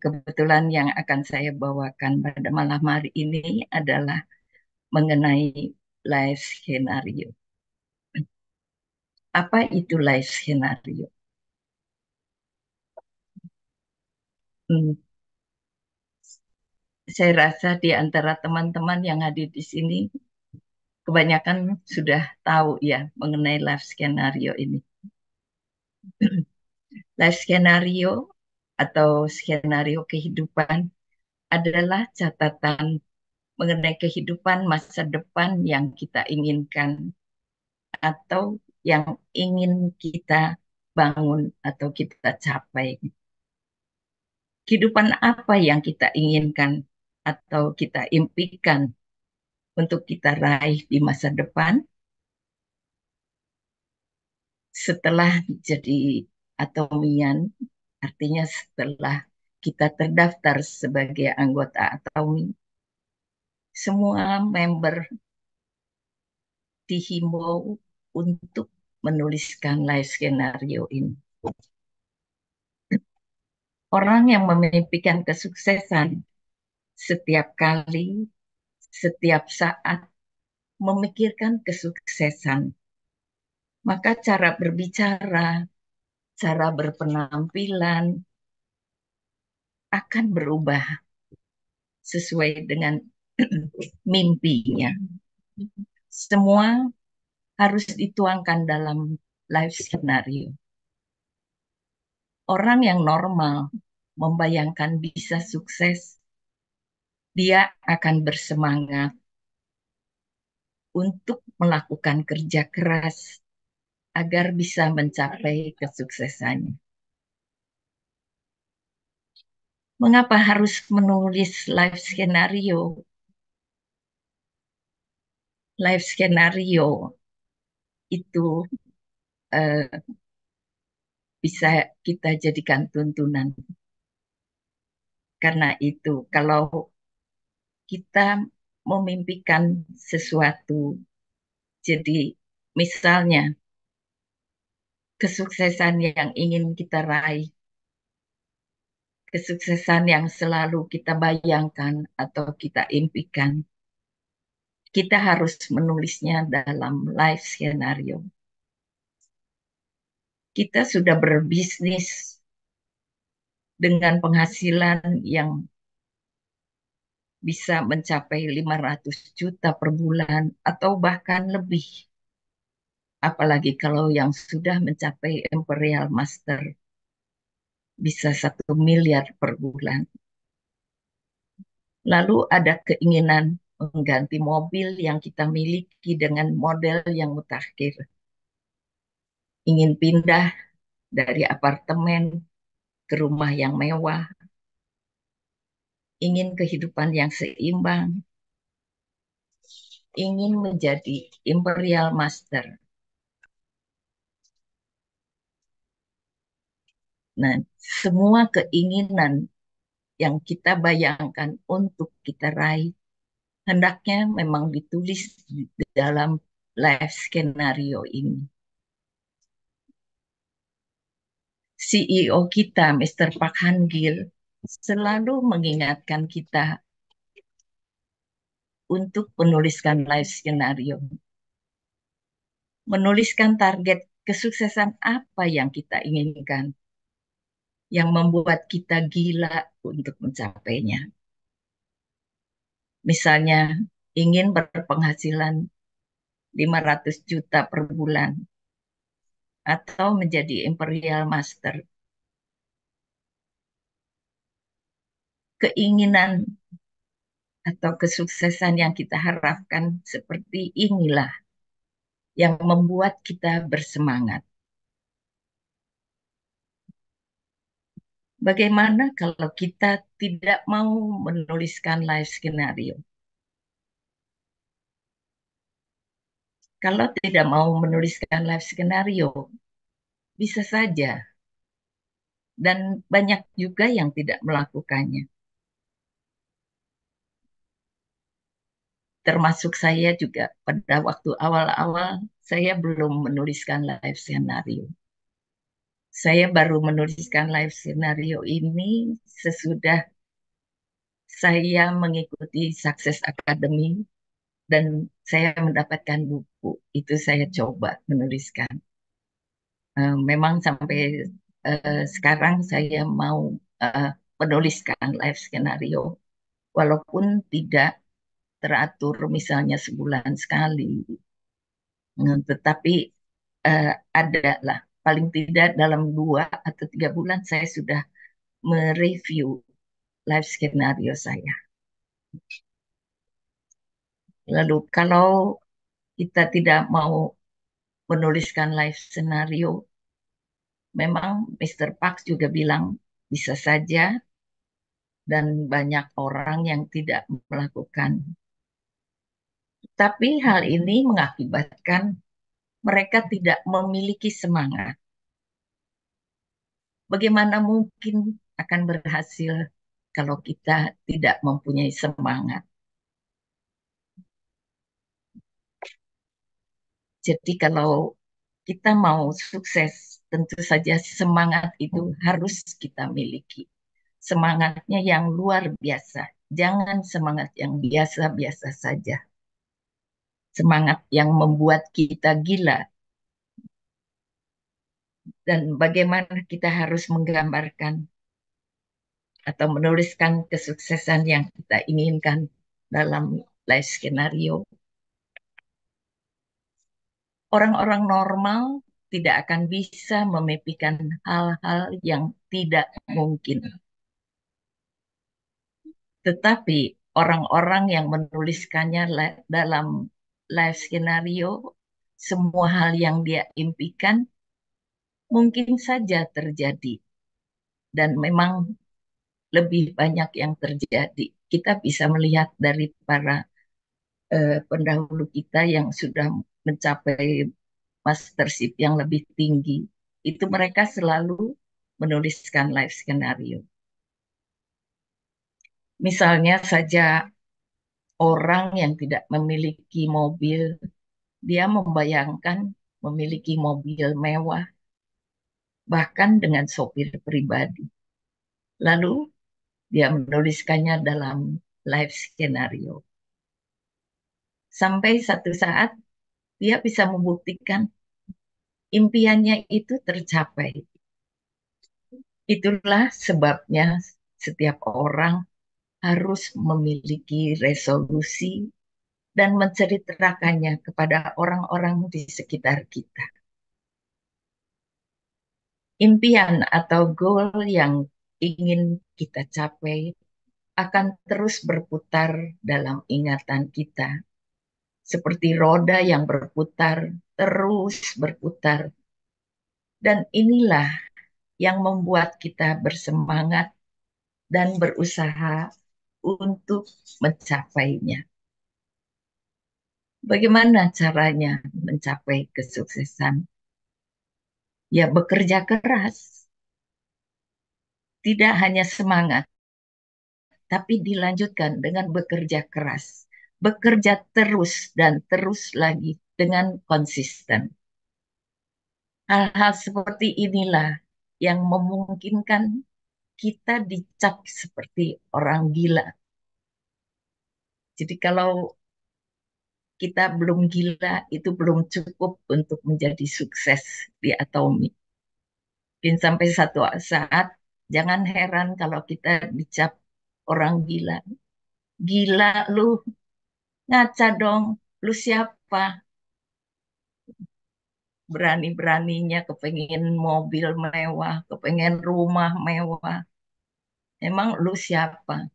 Kebetulan yang akan saya bawakan pada malam hari ini adalah mengenai life scenario. Apa itu life scenario? Hmm, saya rasa di antara teman-teman yang hadir di sini, kebanyakan sudah tahu ya mengenai life scenario ini. Life scenario atau skenario kehidupan adalah catatan mengenai kehidupan masa depan yang kita inginkan atau yang ingin kita bangun atau kita capai. Kehidupan apa yang kita inginkan atau kita impikan untuk kita raih di masa depan setelah jadi atomian, artinya setelah kita terdaftar sebagai anggota atomi, semua member dihimbau untuk menuliskan life skenario ini. Orang yang memimpikan kesuksesan setiap kali, setiap saat memikirkan kesuksesan, maka cara berbicara, cara berpenampilan akan berubah sesuai dengan mimpinya. Semua harus dituangkan dalam life scenario. Orang yang normal membayangkan bisa sukses, dia akan bersemangat untuk melakukan kerja keras agar bisa mencapai kesuksesannya. Mengapa harus menulis life scenario? Life scenario itu eh, bisa kita jadikan tuntunan. Karena itu, kalau kita memimpikan sesuatu, jadi misalnya kesuksesan yang ingin kita raih, kesuksesan yang selalu kita bayangkan atau kita impikan, kita harus menulisnya dalam life scenario. Kita sudah berbisnis dengan penghasilan yang bisa mencapai 500 juta per bulan atau bahkan lebih. Apalagi kalau yang sudah mencapai Imperial Master bisa 1 miliar per bulan. Lalu ada keinginan mengganti mobil yang kita miliki dengan model yang mutakhir. Ingin pindah dari apartemen ke rumah yang mewah, ingin kehidupan yang seimbang, ingin menjadi Imperial Master. Nah, semua keinginan yang kita bayangkan untuk kita raih, hendaknya memang ditulis di dalam life skenario ini. CEO kita, Mr. Park Han Gil, selalu mengingatkan kita untuk menuliskan life skenario. Menuliskan target kesuksesan apa yang kita inginkan, yang membuat kita gila untuk mencapainya. Misalnya, ingin berpenghasilan 500 juta per bulan, atau menjadi Imperial Master. Keinginan atau kesuksesan yang kita harapkan seperti inilah yang membuat kita bersemangat. Bagaimana kalau kita tidak mau menuliskan life scenario? Kalau tidak mau menuliskan life scenario, bisa saja. Dan banyak juga yang tidak melakukannya. Termasuk saya juga pada waktu awal-awal, saya belum menuliskan life scenario. Saya baru menuliskan live scenario ini sesudah saya mengikuti Success Academy dan saya mendapatkan buku. Itu saya coba menuliskan. Memang sampai sekarang saya mau menuliskan live skenario, walaupun tidak teratur misalnya sebulan sekali. Tetapi ada lah, paling tidak dalam 2 atau 3 bulan saya sudah mereview live skenario saya. Lalu kalau kita tidak mau menuliskan live skenario, memang Mr. Park juga bilang bisa saja dan banyak orang yang tidak melakukan. Tapi hal ini mengakibatkan mereka tidak memiliki semangat. Bagaimana mungkin akan berhasil kalau kita tidak mempunyai semangat? Jadi kalau kita mau sukses, tentu saja semangat itu harus kita miliki. Semangatnya yang luar biasa. Jangan semangat yang biasa-biasa saja. Semangat yang membuat kita gila. Dan bagaimana kita harus menggambarkan atau menuliskan kesuksesan yang kita inginkan dalam life skenario. Orang-orang normal tidak akan bisa memimpikan hal-hal yang tidak mungkin. Tetapi orang-orang yang menuliskannya dalam life skenario, semua hal yang dia impikan mungkin saja terjadi. Dan memang lebih banyak yang terjadi. Kita bisa melihat dari para pendahulu kita yang sudah mencapai mastership yang lebih tinggi. Itu mereka selalu menuliskan life skenario. Misalnya saja orang yang tidak memiliki mobil, dia membayangkan memiliki mobil mewah, bahkan dengan sopir pribadi. Lalu dia menuliskannya dalam life skenario. Sampai satu saat dia bisa membuktikan impiannya itu tercapai. Itulah sebabnya setiap orang harus memiliki resolusi dan menceritakannya kepada orang-orang di sekitar kita. Impian atau goal yang ingin kita capai akan terus berputar dalam ingatan kita, seperti roda yang berputar, terus berputar. Dan inilah yang membuat kita bersemangat dan berusaha untuk mencapainya. Bagaimana caranya mencapai kesuksesan? Ya, bekerja keras. Tidak hanya semangat, tapi dilanjutkan dengan bekerja keras. Bekerja terus dan terus lagi dengan konsisten. Hal-hal seperti inilah yang memungkinkan kita dicap seperti orang gila. Jadi kalau kita belum gila, itu belum cukup untuk menjadi sukses di Atomi. Mungkin sampai satu saat, jangan heran kalau kita dicap orang gila. Gila lu, ngaca dong, lu siapa? Berani-beraninya kepengen mobil mewah, kepengen rumah mewah. Emang lu siapa?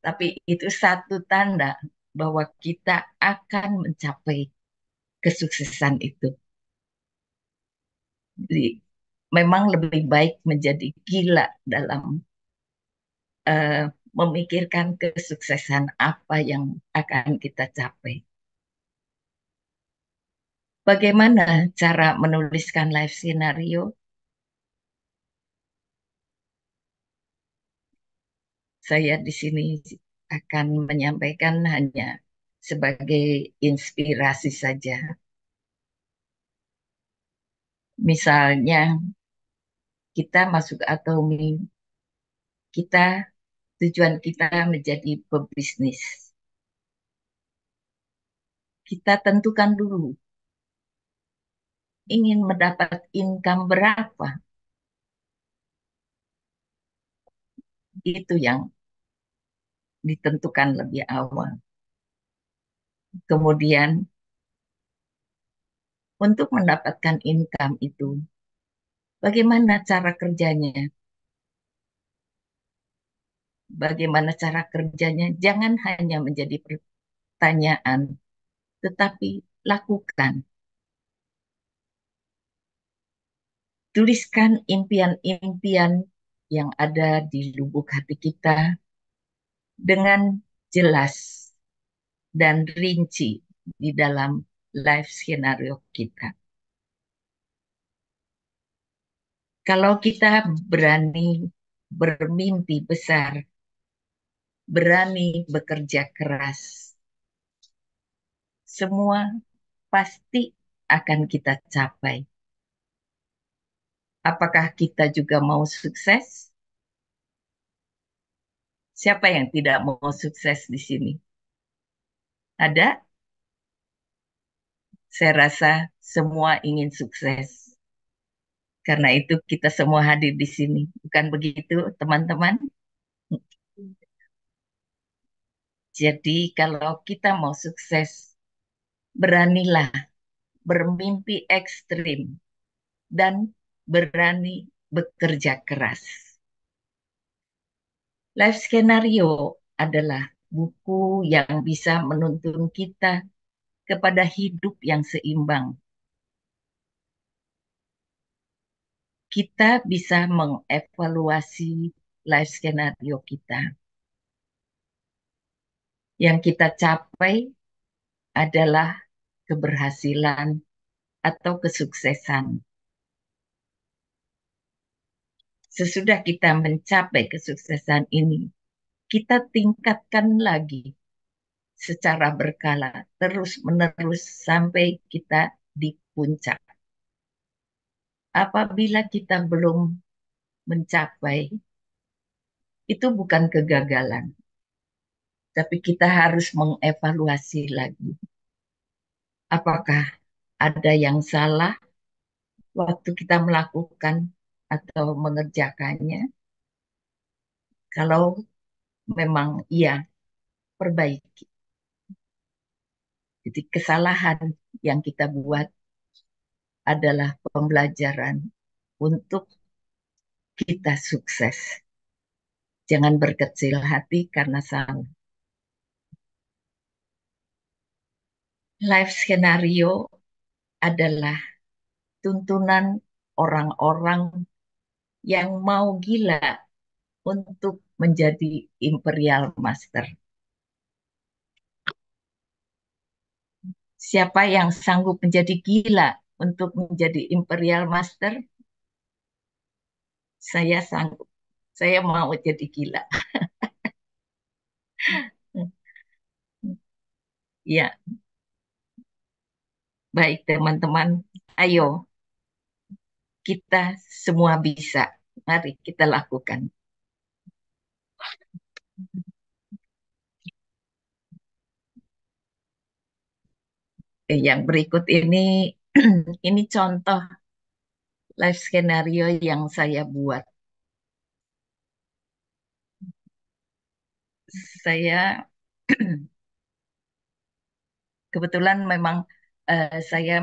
Tapi itu satu tanda bahwa kita akan mencapai kesuksesan itu. Jadi, memang lebih baik menjadi gila dalam uh, memikirkan kesuksesan apa yang akan kita capai. Bagaimana cara menuliskan life scenario? Saya di sini akan menyampaikan hanya sebagai inspirasi saja. Misalnya, kita masuk Atomi, kita tujuan kita menjadi pebisnis. Kita tentukan dulu ingin mendapat income berapa. Itu yang ditentukan lebih awal. Kemudian untuk mendapatkan income itu, bagaimana cara kerjanya? Bagaimana cara kerjanya? Jangan hanya menjadi pertanyaan, tetapi lakukan. Tuliskan impian-impian yang ada di lubuk hati kita dengan jelas dan rinci di dalam life scenario kita. Kalau kita berani bermimpi besar, berani bekerja keras, semua pasti akan kita capai. Apakah kita juga mau sukses? Siapa yang tidak mau sukses di sini? Ada? Saya rasa semua ingin sukses. Karena itu kita semua hadir di sini. Bukan begitu, teman-teman? Jadi kalau kita mau sukses, beranilah bermimpi ekstrim dan berani bekerja keras. Life Scenario adalah buku yang bisa menuntun kita kepada hidup yang seimbang. Kita bisa mengevaluasi life scenario kita. Yang kita capai adalah keberhasilan atau kesuksesan. Sesudah kita mencapai kesuksesan ini, kita tingkatkan lagi secara berkala, terus-menerus sampai kita di puncak. Apabila kita belum mencapai, itu bukan kegagalan, tapi kita harus mengevaluasi lagi. Apakah ada yang salah waktu kita melakukan atau mengerjakannya? Kalau memang iya, perbaiki. Jadi kesalahan yang kita buat adalah pembelajaran untuk kita sukses. Jangan berkecil hati karena salah. Life scenario adalah tuntunan orang-orang yang mau gila untuk menjadi Imperial Master. Siapa yang sanggup menjadi gila untuk menjadi Imperial Master? Saya sanggup. Saya mau jadi gila. Ya, baik teman-teman. Ayo, kita semua bisa. Mari kita lakukan. Yang berikut ini, ini contoh life scenario yang saya buat. Saya kebetulan memang saya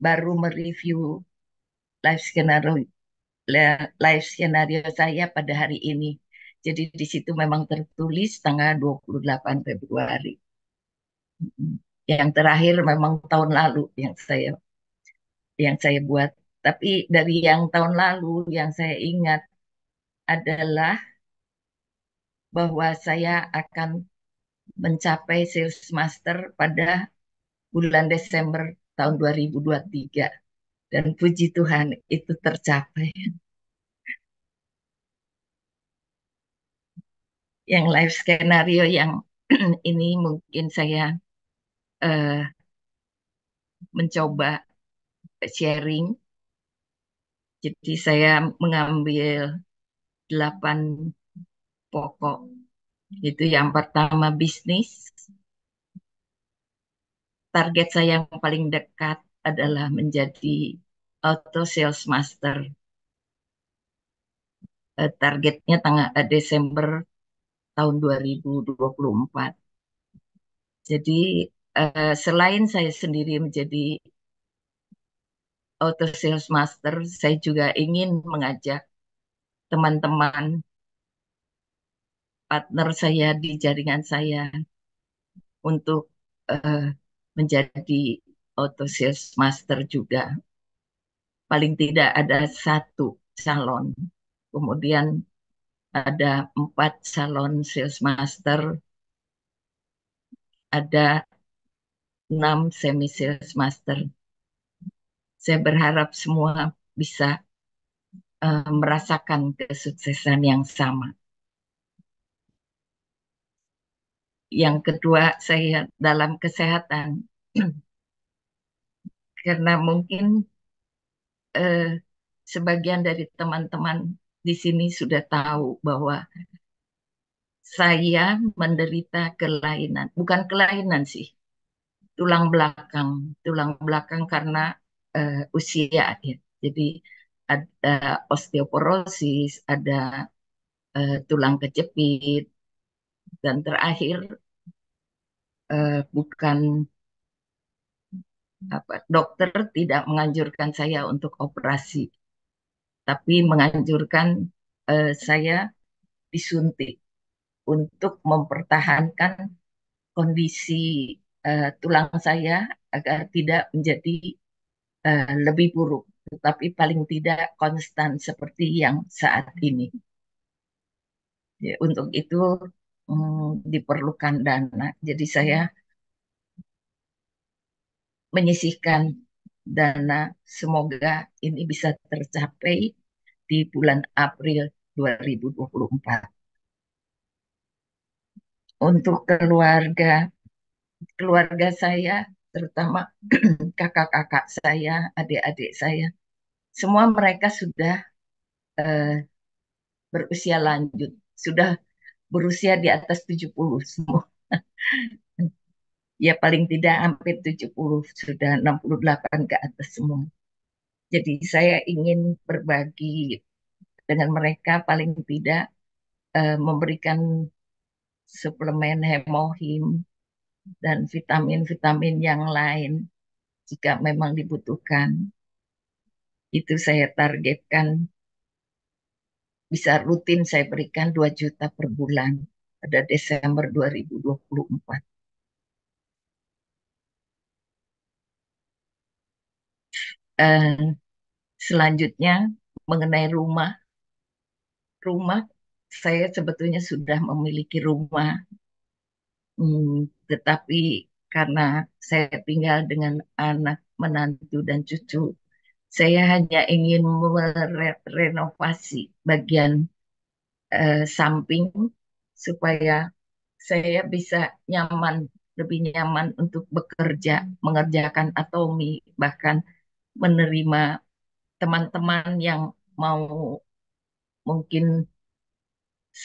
baru mereview live scenario live scenario saya pada hari ini. Jadi di situ memang tertulis tanggal 28 Februari. Yang terakhir memang tahun lalu yang saya buat. Tapi dari yang tahun lalu yang saya ingat adalah bahwa saya akan mencapai sales master pada bulan Desember tahun 2023. Dan puji Tuhan itu tercapai. Yang live skenario yang ini mungkin saya mencoba sharing. Jadi saya mengambil 8 pokok. Itu yang pertama bisnis. Target saya yang paling dekat adalah menjadi auto sales master. Targetnya tanggal Desember tahun 2024. Jadi selain saya sendiri menjadi auto sales master, saya juga ingin mengajak teman-teman partner saya di jaringan saya untuk eh, menjadi auto sales master juga. Paling tidak ada satu calon. Kemudian ada 4 calon sales master, ada 6 semi sales master. Saya berharap semua bisa merasakan kesuksesan yang sama. Yang kedua, saya dalam kesehatan, karena mungkin eh, sebagian dari teman-teman di sini sudah tahu bahwa saya menderita kelainan, bukan kelainan sih, tulang belakang karena usia ya. Jadi ada osteoporosis, ada tulang kejepit, dan terakhir bukan dokter tidak menganjurkan saya untuk operasi, tapi menganjurkan saya disuntik untuk mempertahankan kondisi tulang saya agar tidak menjadi lebih buruk, tetapi paling tidak konstan seperti yang saat ini. Ya, untuk itu diperlukan dana. Jadi saya menyisihkan dana, semoga ini bisa tercapai di bulan April 2024. Untuk keluarga saya, terutama kakak-kakak saya, adik-adik saya, semua mereka sudah eh, berusia lanjut, sudah berusia di atas 70 semua. Ya paling tidak hampir 70, sudah 68 ke atas semua. Jadi saya ingin berbagi dengan mereka paling tidak memberikan suplemen hemohim dan vitamin-vitamin yang lain jika memang dibutuhkan. Itu saya targetkan bisa rutin saya berikan 2 juta per bulan pada Desember 2024. Eh, Selanjutnya mengenai rumah saya sebetulnya sudah memiliki rumah, tetapi karena saya tinggal dengan anak, menantu, dan cucu, saya hanya ingin merenovasi bagian samping supaya saya bisa nyaman, lebih nyaman untuk bekerja, mengerjakan atomi, bahkan menerima teman-teman yang mau mungkin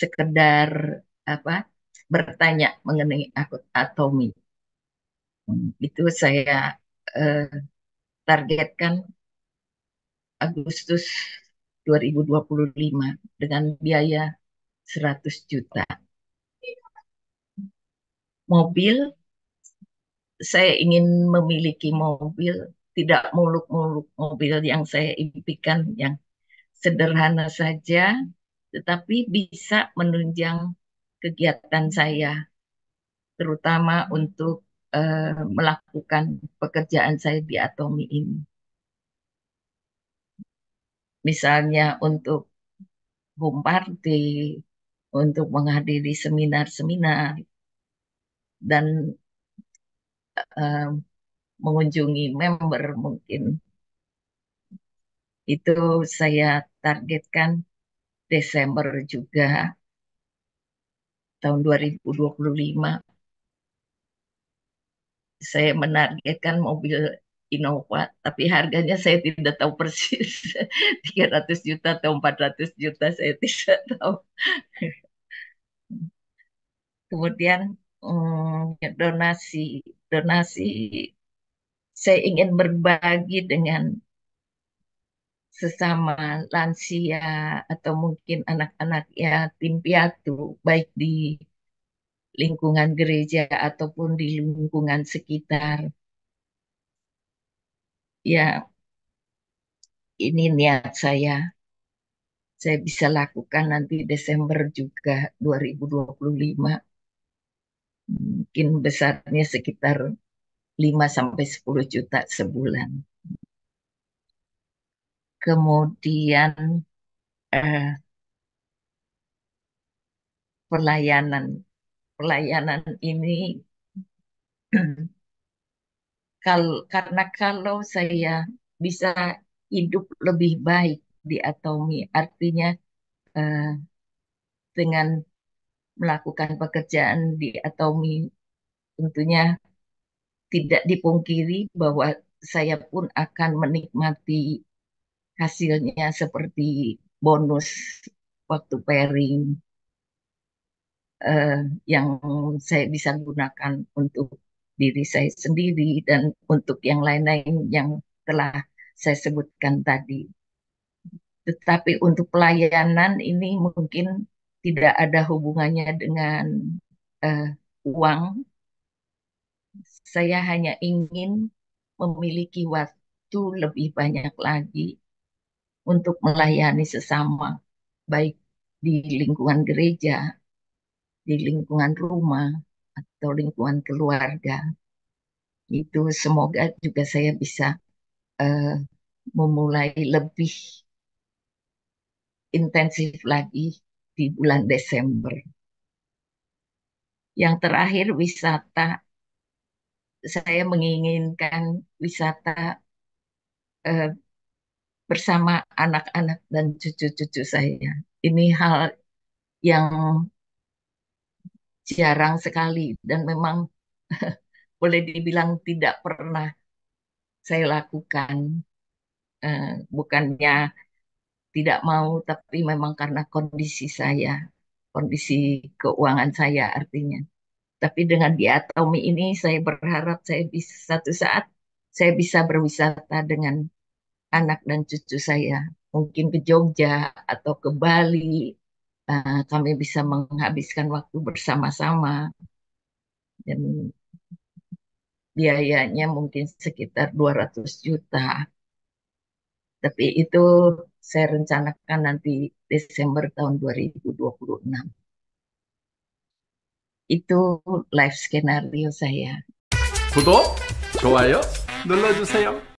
sekedar apa bertanya mengenai atomi. Itu saya eh, targetkan Agustus 2025 dengan biaya 100 juta. Mobil, saya ingin memiliki mobil, tidak muluk-muluk mobil yang saya impikan, yang sederhana saja, tetapi bisa menunjang kegiatan saya, terutama untuk melakukan pekerjaan saya di Atomi ini. Misalnya untuk home party, untuk menghadiri seminar-seminar, dan eh, mengunjungi member mungkin. Itu saya targetkan Desember juga tahun 2025. Saya menargetkan mobil Innova, tapi harganya saya tidak tahu persis. 300 juta atau 400 juta saya tidak tahu. Kemudian donasi, donasi saya ingin berbagi dengan sesama lansia atau mungkin anak-anak yatim piatu, baik di lingkungan gereja ataupun di lingkungan sekitar. Ya, ini niat saya bisa lakukan nanti Desember juga 2025. Mungkin besarnya sekitar 5 sampai 10 juta sebulan. Kemudian eh, pelayanan. Pelayanan ini karena kalau saya bisa hidup lebih baik di Atomi, artinya eh, dengan melakukan pekerjaan di Atomi, tentunya tidak dipungkiri bahwa saya pun akan menikmati hasilnya seperti bonus waktu pairing eh, yang saya bisa gunakan untuk diri saya sendiri dan untuk yang lain-lain yang telah saya sebutkan tadi. Tetapi untuk pelayanan ini mungkin tidak ada hubungannya dengan eh, uang. Saya hanya ingin memiliki waktu lebih banyak lagi untuk melayani sesama, baik di lingkungan gereja, di lingkungan rumah, atau lingkungan keluarga. Itu semoga juga saya bisa eh, memulai lebih intensif lagi di bulan Desember. Yang terakhir wisata, saya menginginkan wisata eh, bersama anak-anak dan cucu-cucu saya. Ini hal yang jarang sekali dan memang boleh dibilang tidak pernah saya lakukan. Bukannya tidak mau, tapi memang karena kondisi saya, kondisi keuangan saya artinya. Tapi dengan diatomi ini saya berharap saya bisa satu saat saya bisa berwisata dengan anak dan cucu saya. Mungkin ke Jogja atau ke Bali. Kami bisa menghabiskan waktu bersama-sama dan biayanya mungkin sekitar 200 juta. Tapi itu saya rencanakan nanti Desember tahun 2026. Itu life skenario saya. 구독, 좋아요 눌러주세요.